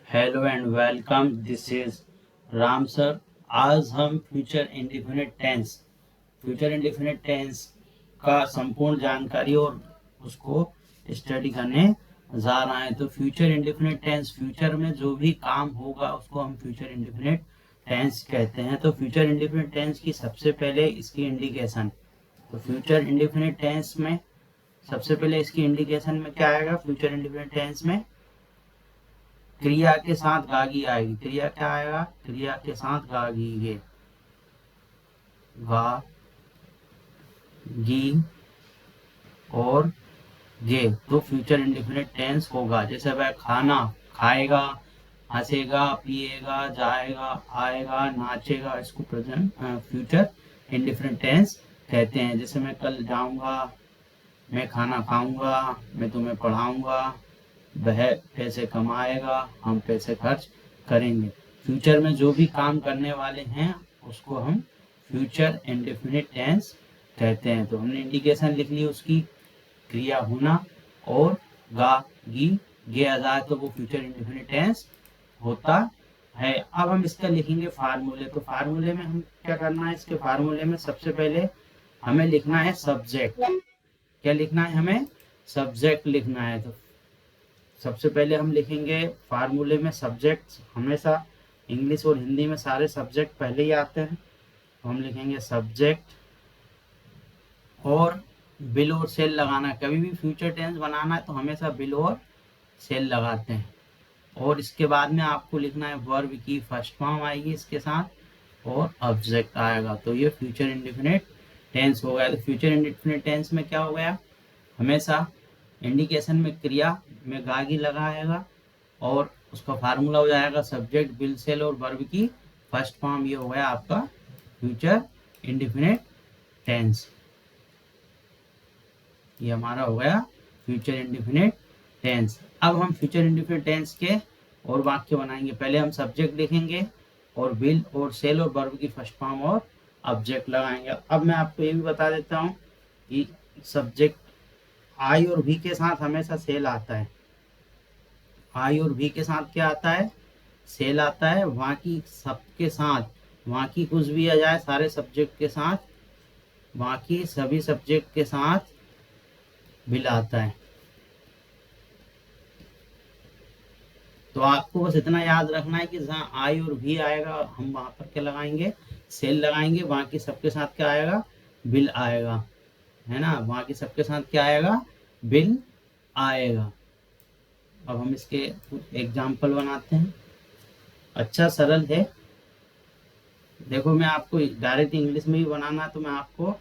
Hello and welcome, this is Ram sir. आज हम future indefinite tense का संपूर्ण जानकारी और उसको स्टडी करने जा रहे हैं। तो फ्यूचर इंडेफिनिट टेंस, फ्यूचर में जो भी काम होगा उसको हम फ्यूचर इंडेफिनिट टेंस कहते हैं। तो फ्यूचर इंडेफिनिट टेंस की सबसे पहले इसकी इंडिकेशन, तो फ्यूचर इंडेफिनिट टेंस में सबसे पहले इसकी इंडिकेशन में क्या आएगा? फ्यूचर इंडेफिनिट टेंस में क्रिया के साथ गागी आएगी। क्रिया क्या आएगा? क्रिया के साथ गागी, ये गा, गी और गे, तो फ्यूचर इंडेफिनिट टेंस होगा। जैसे वह खाना खाएगा, हंसेगा, पिएगा, जाएगा, आएगा, नाचेगा, इसको प्रेजेंट फ्यूचर इंडेफिनिट टेंस कहते हैं। जैसे मैं कल जाऊंगा, मैं खाना खाऊंगा, मैं तुम्हें पढ़ाऊंगा, वह पैसे कमाएगा, हम पैसे खर्च करेंगे। फ्यूचर में जो भी काम करने वाले हैं उसको हम फ्यूचर इंडेफिनिट टेंस कहते हैं। तो हमने इंडिकेशन लिख ली उसकी, क्रिया होना और गा, गी, गे आ जाए तो वो फ्यूचर इंडेफिनिट टेंस होता है। अब हम इसका लिखेंगे फार्मूले। तो फार्मूले में हम क्या करना है? इसके फार्मूले में सबसे पहले हमें लिखना है सब्जेक्ट। क्या लिखना है हमें? सब्जेक्ट लिखना है। तो सबसे पहले हम लिखेंगे फार्मूले में सब्जेक्ट। हमेशा इंग्लिश और हिंदी में सारे सब्जेक्ट पहले ही आते हैं। तो हम लिखेंगे सब्जेक्ट और बिल और सेल लगाना। कभी भी फ्यूचर टेंस बनाना है तो हमेशा बिल और सेल लगाते हैं। और इसके बाद में आपको लिखना है वर्ब की फर्स्ट फॉर्म आएगी इसके साथ और ऑब्जेक्ट आएगा। तो ये फ्यूचर इंडेफिनिट टेंस हो गया। तो फ्यूचर इंडेफिनिट टेंस में क्या हो गया? हमेशा इंडिकेशन में क्रिया में गागी लगाएगा और उसका फार्मूला हो जाएगा सब्जेक्ट, बिल, सेल और वर्ब की फर्स्ट फॉर्म। ये हो गया आपका फ्यूचर इंडेफिनिट टेंस। ये हमारा हो गया फ्यूचर इंडेफिनिट टेंस। अब हम फ्यूचर इंडेफिनिट टेंस के और वाक्य बनाएंगे। पहले हम सब्जेक्ट लिखेंगे और बिल और सेल और वर्ब की फर्स्ट फॉर्म और ऑब्जेक्ट लगाएंगे। अब मैं आपको ये भी बता देता हूँ कि सब्जेक्ट आई और भी के साथ हमेशा सेल आता है। आई और भी के साथ क्या आता है? सेल आता है। वहाँ की सबके साथ, वहाँ की कुछ भी आ जाए, सारे सब्जेक्ट के साथ, वहाँ की सभी सब्जेक्ट के साथ बिल आता है। तो आपको बस इतना याद रखना है कि जहाँ आई और भी आएगा हम वहाँ पर क्या लगाएंगे? सेल लगाएंगे। वहाँ की सबके साथ क्या आएगा? बिल आएगा, है ना? वहाँ की सबके साथ क्या आएगा? बिल आएगा। अब हम इसके एग्जाम्पल बनाते हैं। अच्छा सरल है। देखो, मैं आपको डायरेक्ट इंग्लिश में ही बनाना है तो मैं आपको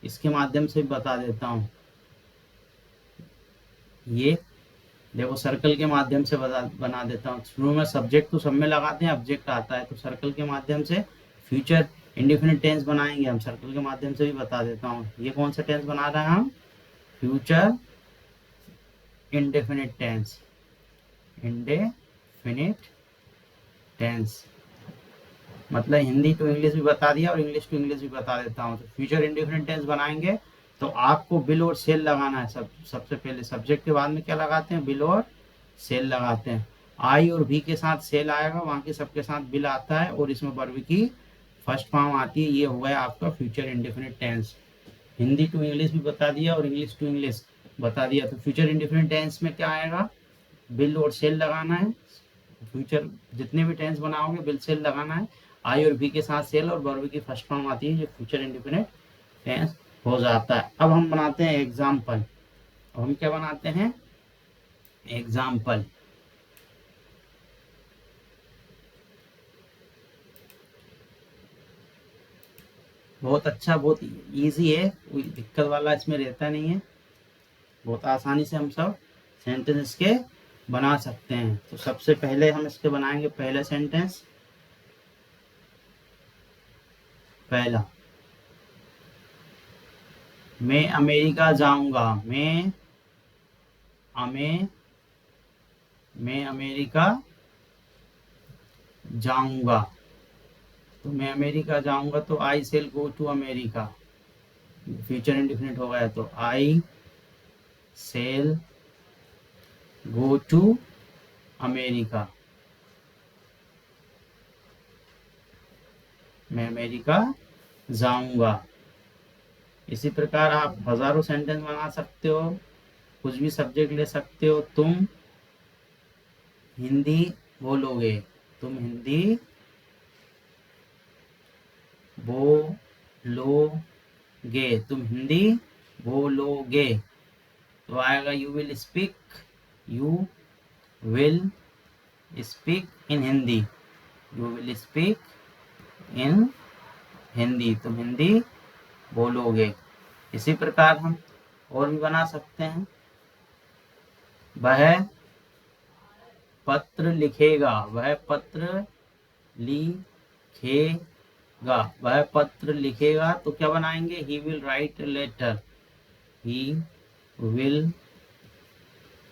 इसके माध्यम से बता देता हूँ। ये देखो, सर्कल के माध्यम से बना देता हूँ। शुरू में सब्जेक्ट तो सब में लगाते हैं, ऑब्जेक्ट आता है, तो सर्कल के माध्यम से फ्यूचर इंडेफिनिट टेंस बनाएंगे हम। सर्कल के माध्यम से भी बता देता हूँ। ये कौन सा टेंस बना रहे हैं हम? Future indefinite tense. Indefinite tense मतलब हिंदी टू इंग्लिश भी बता दिया और इंग्लिश टू इंग्लिश भी बता देता हूँ। तो फ्यूचर इंडेफिनिट टेंस बनाएंगे तो आपको बिल और सेल लगाना है। सबसे पहले सब्जेक्ट के बाद में क्या लगाते हैं? बिल और सेल लगाते हैं। आई और भी के साथ सेल आएगा, वहाँ के सबके साथ बिल आता है और इसमें वर्ब की फर्स्ट फॉर्म आती है। ये हो गया आपका future indefinite tense. Hindi to English भी बता दिया और इंग्लिश टू इंग्लिश बता दिया। तो फ्यूचर इंडेफिनिट टेंस में क्या आएगा? बिल और सेल लगाना है। फ्यूचर जितने भी टेंस बनाओगे बिल सेल लगाना है। आई और भी के साथ सेल और वर्ब की फर्स्ट फॉर्म आती है, जो फ्यूचर इंडेफिनिट टेंस हो जाता है। अब हम बनाते हैं एग्जाम्पल। अब हम क्या बनाते हैं? एग्जाम्पल। बहुत अच्छा, बहुत इजी है, कोई दिक्कत वाला इसमें रहता नहीं है। बहुत आसानी से हम सब सेंटेंस इसके बना सकते हैं। तो सबसे पहले हम इसके बनाएंगे पहला सेंटेंस। पहला, मैं अमेरिका जाऊंगा। मैं अमेरिका जाऊंगा। तो मैं अमेरिका जाऊंगा तो I shall go to America. Future indefinite हो गया। तो I shall go to America. मैं अमेरिका जाऊंगा। इसी प्रकार आप हजारों सेंटेंस बना सकते हो, कुछ भी सब्जेक्ट ले सकते हो। तुम हिंदी बोलोगे, तुम हिंदी बोलोगे, तुम हिंदी बोलोगे। तो आएगा you will speak, you will speak in Hindi, you will speak in Hindi, तुम हिंदी बोलोगे। इसी प्रकार हम और भी बना सकते हैं। वह पत्र लिखेगा, वह पत्र लिखेगा, वह पत्र लिखेगा। तो क्या बनाएंगे, he will write letter, he will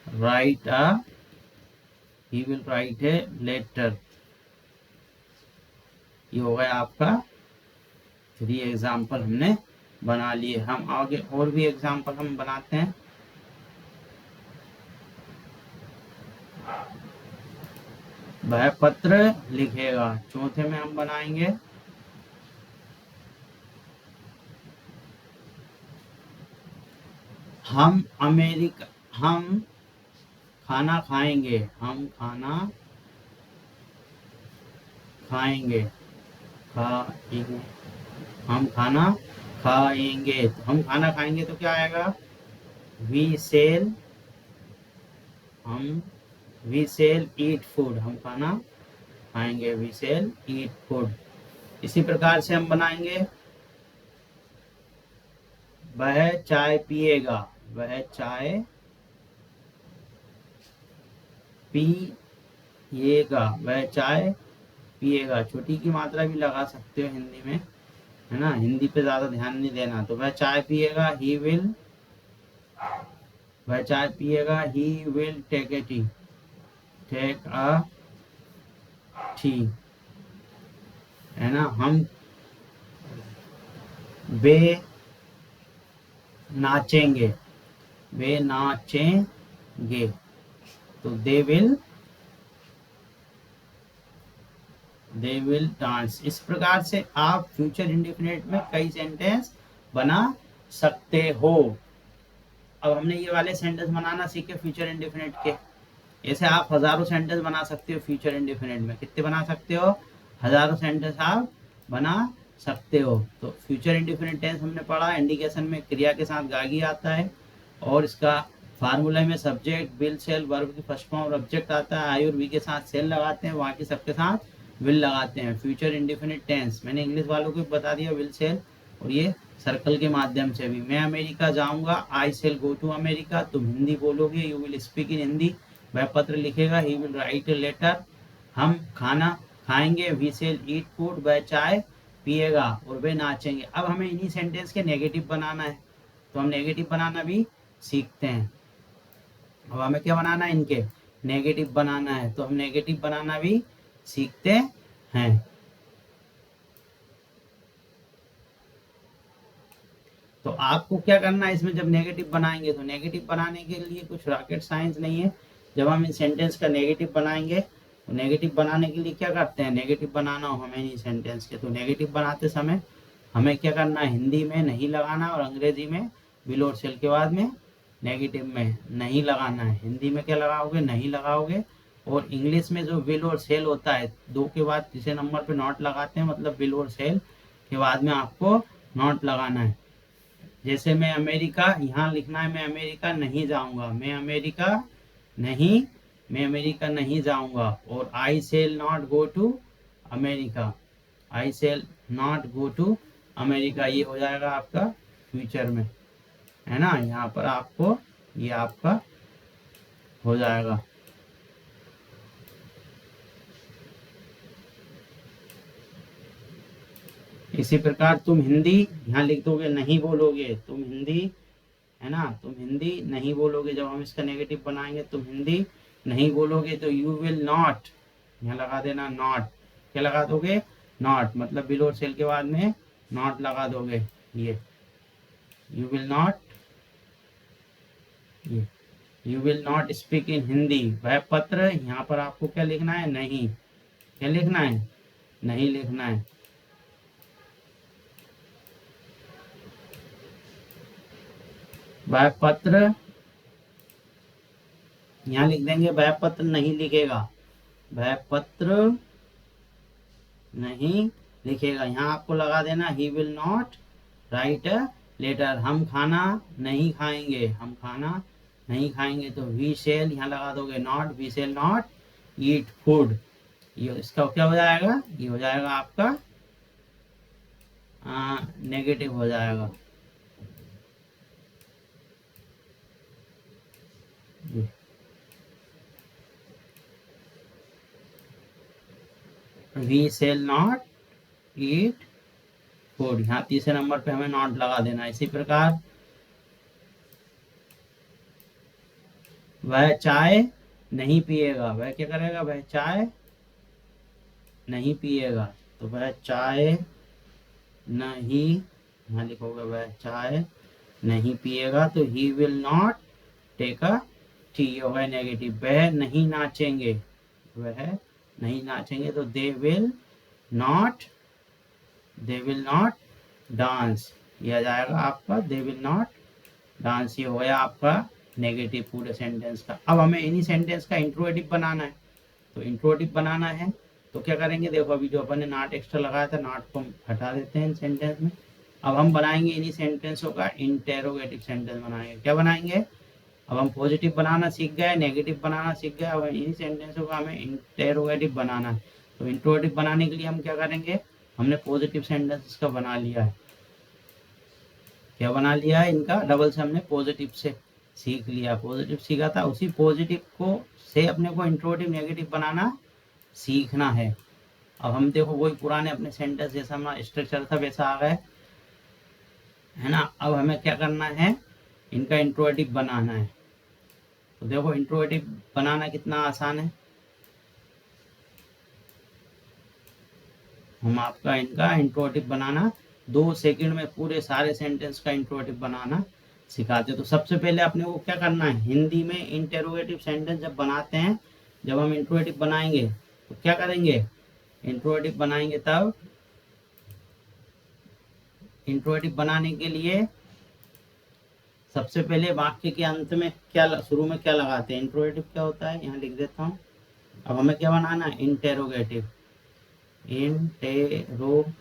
write a, he will write a letter. ये हो गया आपका 3 एग्जाम्पल हमने बना लिए। हम आगे और भी एग्जाम्पल हम बनाते हैं। वह पत्र लिखेगा, चौथे में हम बनाएंगे हम खाना खाएंगे, हम खाना खाएंगे, खाएंगे, हम खाना खाएंगे। तो हम खाना खाएंगे तो क्या आएगा, we shall, we shall eat food, हम खाना खाएंगे, वी सेल ईट फूड। इसी प्रकार से हम बनाएंगे वह चाय पिएगा, वह चाय पिएगा, वह चाय पिएगा। छोटी की मात्रा भी लगा सकते हो हिंदी में, है ना, हिंदी पे ज्यादा ध्यान नहीं देना। तो वह चाय पिएगा, ही विल, वह चाय पिएगा, he will take a tea, take a tea, है ना। हम वे नाचेंगे, वे नाचेंगे, तो दे विल डांस। इस प्रकार से आप फ्यूचर इंडेफिनिट में कई सेंटेंस बना सकते हो। अब हमने ये वाले सेंटेंस बनाना सीखे फ्यूचर इंडेफिनिट के। ऐसे आप हजारों सेंटेंस बना सकते हो फ्यूचर इंडेफिनिट में। कितने बना सकते हो, हजारों सेंटेंस आप बना सकते हो। तो फ्यूचर इंडेफिनिट टेंस हमने पढ़ा, इंडिकेशन में क्रिया के साथ गागी आता है, और इसका फार्मूला में सब्जेक्ट विल सेल वर्ब की फर्स्ट फॉर्म और ऑब्जेक्ट आता है। आई और वी के साथ सेल लगाते हैं, वहाँ के सबके साथ विल लगाते हैं। फ्यूचर इंडेफिनिट टेंस मैंने इंग्लिश वालों को भी बता दिया, विल सेल, और ये सर्कल के माध्यम से भी। मैं अमेरिका जाऊंगा, I shall go to America, तुम हिंदी बोलोगे, you will speak in Hindi. वह पत्र लिखेगा, he will write a letter. हम खाना खाएंगे, वी सेल ईट फूड। वह चाय पिएगा और वे नाचेंगे। अब हमें इन्हीं सेंटेंस के नेगेटिव बनाना है, तो हम नेगेटिव बनाना भी सीखते हैं। अब हमें क्या बनाना है, इनके नेगेटिव बनाना है, तो हम नेगेटिव बनाना भी सीखते हैं। तो आपको क्या करना है इसमें, जब नेगेटिव बनाएंगे, तो नेगेटिव बनाने के लिए कुछ रॉकेट साइंस नहीं है। जब हम इन सेंटेंस का नेगेटिव बनाएंगे, तो नेगेटिव बनाने के लिए क्या करते हैं, नेगेटिव बनाना हो हमें इन सेंटेंस के, तो नेगेटिव बनाते समय हमें क्या करना है, हिंदी में नहीं लगाना और अंग्रेजी में विल और सेल के बाद में नेगेटिव में नहीं लगाना है। हिंदी में क्या लगाओगे, नहीं लगाओगे, और इंग्लिश में जो विल और सेल होता है, दो के बाद तीसरे नंबर पे नॉट लगाते हैं, मतलब विल और सेल के बाद में आपको नॉट लगाना है। जैसे मैं अमेरिका, यहाँ लिखना है मैं अमेरिका नहीं जाऊंगा, मैं अमेरिका नहीं जाऊंगा। और I shall not go to America, I shall not go to America, ये हो जाएगा आपका फ्यूचर में, है ना। यहाँ पर आपको ये आपका हो जाएगा। इसी प्रकार तुम हिंदी यहाँ लिख दोगे, नहीं बोलोगे, तुम हिंदी, है ना, तुम हिंदी नहीं बोलोगे। जब हम इसका नेगेटिव बनाएंगे, तुम हिंदी नहीं बोलोगे, तो यू विल नॉट, यहाँ लगा देना नॉट। क्या लगा दोगे, नॉट, मतलब बिल और सेल के बाद में नॉट लगा दोगे। ये यू विल नॉट, ये you will not speak in Hindi. वह पत्र, यहाँ पर आपको क्या लिखना है, नहीं, क्या लिखना है, नहीं लिखना है। वह पत्र, यहाँ लिख देंगे वह पत्र नहीं लिखेगा, वह पत्र नहीं लिखेगा। यहाँ आपको लगा देना he will not write a letter. हम खाना नहीं खाएंगे, हम खाना नहीं खाएंगे, तो वी शेल यहाँ लगा दोगे not, we shall not eat food. ये इसका क्या हो जाएगा, ये हो जाएगा आपका नेगेटिव हो जाएगा। We shall not eat food, यहाँ तीसरे नंबर पे हमें नॉट लगा देना। इसी प्रकार वह चाय नहीं पिएगा, वह क्या करेगा, वह चाय नहीं पिएगा, तो वह चाय नहीं, यहाँ लिखोगे वह चाय नहीं पिएगा, तो he will not take a tea, हो गया नेगेटिव। वह नहीं नाचेंगे, वह नहीं नाचेंगे, तो दे विल नॉट डांस, ये आ जाएगा आपका दे विल नॉट डांस। ये हो गया आपका नेगेटिव पूरे सेंटेंस का। अब हमें इन्हीं सेंटेंस का इंट्रोगेटिव बनाना है, तो इंट्रोगेटिव बनाना है तो क्या करेंगे, देखो अभी जो अपन ने नॉट एक्स्ट्रा लगाया था, नॉट को हम हटा देते हैं सेंटेंस में। अब हम बनाएंगे इन्हीं सेंटेंसों का इंटेरोगेटिव सेंटेंस बनाएंगे। क्या बनाएंगे, अब हम पॉजिटिव बनाना सीख गए, नेगेटिव बनाना सीख गए, अब इन्हीं सेंटेंसों का हमें इंटेरोगेटिव बनाना है। तो इंट्रोगेटिव बनाने के लिए हम क्या करेंगे, हमने पॉजिटिव सेंटेंस का बना लिया है। क्या बना लिया है, इनका डबल से हमने पॉजिटिव से सीख लिया, पॉजिटिव सीखा था, उसी पॉजिटिव को से अपने को इंट्रोगेटिव नेगेटिव बनाना सीखना है। अब हम देखो वही पुराने अपने सेंटेंस जैसा हमारा स्ट्रक्चर था वैसा आ गए, है ना। अब हमें क्या करना है, इनका इंट्रोगेटिव बनाना है। तो देखो इंट्रोगेटिव बनाना कितना आसान है, हम आपका इनका इंट्रोगेटिव बनाना 2 सेकंड में पूरे सारे सेंटेंस का इंट्रोगेटिव बनाना सिखाते। तो सबसे पहले अपने को क्या करना है, हिंदी में इंटेरोगेटिव सेंटेंस जब बनाते हैं, जब हम इंट्रोगेटिव बनाएंगे तो क्या करेंगे, इंट्रोगेटिव बनाएंगे तब इंट्रोगेटिव बनाने के लिए सबसे पहले वाक्य के अंत में क्या, शुरू में क्या लगाते हैं, इंट्रोगेटिव क्या होता है, यहाँ लिख देता हूँ। अब हमें क्या बनाना है, इंटेरोगेटिव, इंटेरोगेटिव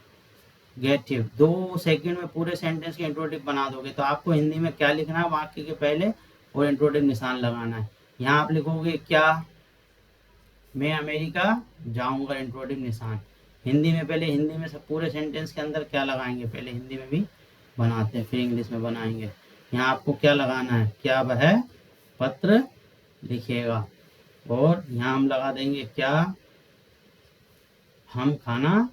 2 सेकंड में पूरे सेंटेंस के इंट्रोगेटिव बना दोगे। तो आपको हिंदी में क्या लिखना है, वाक्य के पहले और इंट्रोगेटिव निशान लगाना है। यहाँ आप लिखोगे क्या, मैं अमेरिका जाऊंगा, इंट्रोगेटिव निशान। हिंदी में पहले, हिंदी में सब पूरे सेंटेंस के अंदर क्या लगाएंगे, पहले हिंदी में भी बनाते हैं फिर इंग्लिश में बनाएंगे। यहाँ आपको क्या लगाना है, क्या वह पत्र लिखेगा, और यहाँ हम लगा देंगे क्या हम खाना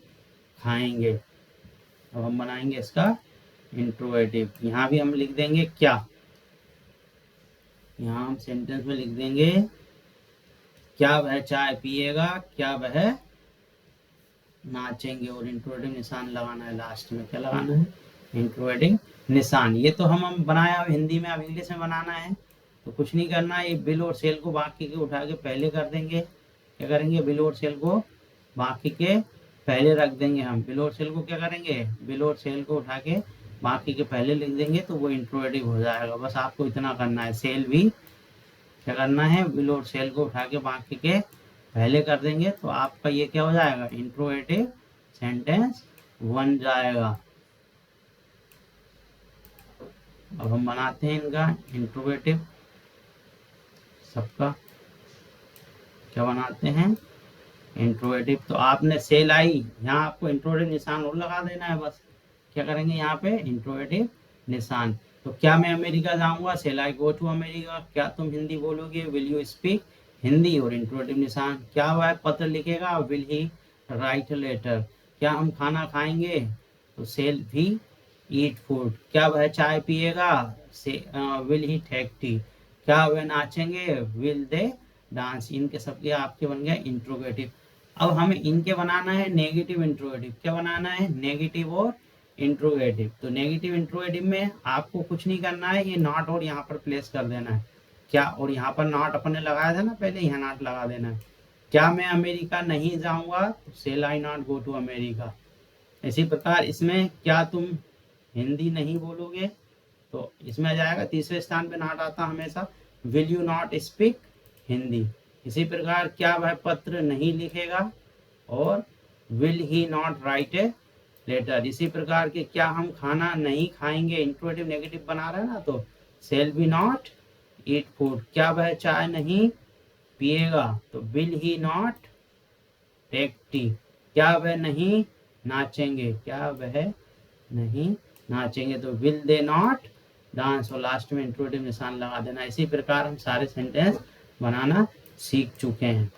खाएंगे। अब हम बनाएंगे इसका इंट्रोगेटिव, यहाँ भी हम लिख देंगे क्या, यहाँ हम सेंटेंस में लिख देंगे क्या वह चाय पिएगा, क्या वह नाचेंगे, और इंट्रोगेटिव निशान लगाना है लास्ट में। क्या लगाना है, इंट्रोगेटिव निशान। ये तो हम बनाया हिंदी में, अब इंग्लिश में बनाना है तो कुछ नहीं करना है, ये बिल और सेल को बाकी के उठा के पहले कर देंगे। क्या करेंगे, बिल और सेल को बाकी के पहले रख देंगे। हम बिल और सेल को क्या करेंगे, बिल और सेल को उठा के बाकी के पहले लिख देंगे, तो वो इंट्रोगेटिव हो जाएगा। बस आपको इतना करना है, सेल भी क्या करना है, बिल और सेल को उठा के बाकी के पहले कर देंगे, तो आपका ये क्या हो जाएगा, इंट्रोगेटिव सेंटेंस बन जाएगा। अब हम बनाते हैं इनका इंट्रोगेटिव सबका। क्या बनाते हैं, इंट्रोगेटिव। तो आपने सेल आई, यहाँ आपको इंट्रोगेटिव निशान और लगा देना है बस। क्या करेंगे, यहाँ पे इंट्रोगेटिव निशान। तो क्या मैं अमेरिका जाऊंगा, shall I go to America. क्या तुम हिंदी बोलोगे, विल यू स्पीक हिंदी, और इंट्रोगेटिव निशान। क्या वह पत्र लिखेगा, विल ही राइट लेटर। क्या हम खाना खाएंगे, तो सेल भी ईट फूड। क्या वह चाय पिएगा, विल ही टेक टी। क्या वह नाचेंगे, विल दे डांस। इनके सबके आपके बन गए इंट्रोगेटिव। अब हमें इनके बनाना है नेगेटिव इंट्रोगेटिव। क्या बनाना है, नेगेटिव और इंट्रोगेटिव। तो नेगेटिव इंट्रोगेटिव में आपको कुछ नहीं करना है, ये नॉट और यहाँ पर प्लेस कर देना है। क्या, और यहाँ पर नॉट अपन ने लगाया था ना पहले, यहाँ नॉट लगा देना है। क्या मैं अमेरिका नहीं जाऊंगा, तो shall I not go to America. इसी प्रकार इसमें क्या तुम हिंदी नहीं बोलोगे, तो इसमें आ जाएगा तीसरे स्थान पे नॉट आता हमेशा। Will you not speak Hindi. इसी प्रकार क्या वह पत्र नहीं लिखेगा, और will he not write a letter. इसी प्रकार के क्या हम खाना नहीं खाएंगे, इंट्रोगेटिव नेगेटिव बना रहे हैं ना, तो shall we not eat food. क्या वह चाय नहीं पिएगा, तो will he not take tea. क्या वह नहीं नाचेंगे, क्या वह नहीं नाचेंगे, तो विल दे नॉट डांस। और लास्ट में इंट्रोगेटिव निशान लगा देना। इसी प्रकार हम सारे सेंटेंस बनाना सीख चुके हैं।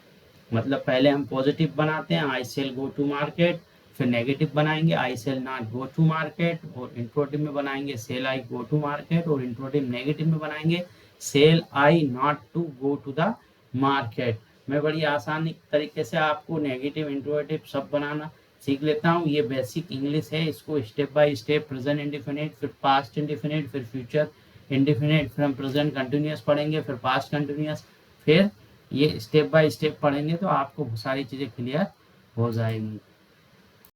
मतलब पहले हम पॉजिटिव बनाते हैं, I shall go to market, फिर नेगेटिव बनाएंगे I shall not go to market, और इंट्रोटिव में बनाएंगे shall I go to market, और इंट्रोटिव नेगेटिव में बनाएंगे shall I not to go to the market. मैं बड़ी आसानी तरीके से आपको नेगेटिव इंट्रोटिव सब बनाना सीख लेता हूँ। ये बेसिक इंग्लिश है, इसको step by step present indefinite, फिर पास्ट इंडिफिनिट, फिर फ्यूचर इंडिफिनिट, फिर हम प्रेजेंट कंटिन्यूअस पढ़ेंगे, फिर पास्ट कंटिन्यूअस, फिर ये स्टेप बाय स्टेप पढ़ेंगे तो आपको सारी चीज़ें क्लियर हो जाएंगी।